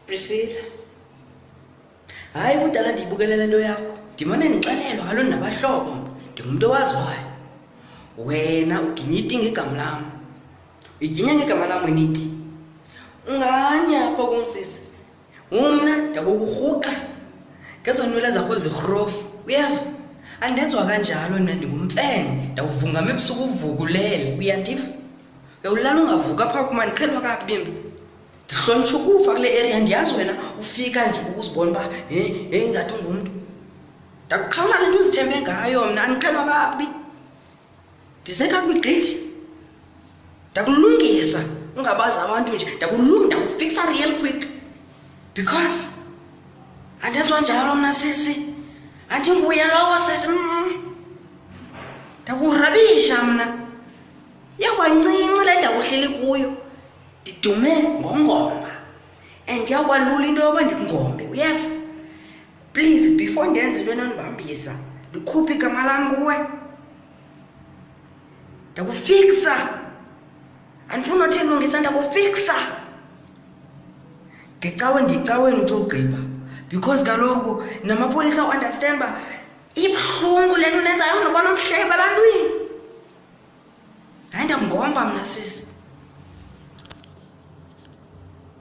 Priscilla, hayi kudala ndiyibukele le nto yakho ndimane ndixelelwa kaloku nabahlobo ndingumntu owaziwayo. Wena uginyiti ngegama lam, uyiginya ngegama lam wena iti unganye apho kumsisi, umna ndakukurhuqa ngezo nwele zakho zirhrofu. Uyeva, andenziwa kanjalo mna, ndingumfene, ndawuvungama ebusuku uvukulele. Uyandiva? Uyawulala ungavuka phaa kuma ndiqhelwa kakubi mna. Ndihlonitsha ukufa kule area, ndiyazi wena ufika nje ukuzibona uba ingathi ungumntu. Ndakuqhawula le nto uzithembe ngayo mna, andiqhelwa kakubi. Ndize kakubi gqithi. Ndakulungisa ungabazi abantu nje, ndakufikisa real quick because andenziwa njalo mna sisi, andinguye lowo sisi. Ndakurabisha mna, yakwancinci le ndawo uhleli kuyo. Ndidume ngongoma and yakwalula into yoba ndikungombe. Uyeva? Please, before ndenze into enondibambisa, ndikhuphe igama lam kuwe. Ndakufikisa, andifuna uthi lungisa, ndakufikisa. Ndicaweni uthi ugqiba because kaloku namapolisa u-understand uba ibuhlungu le nto nenzayo, ungabona umhlebe ebantwini. Hayi, ndakungomba mna sisi.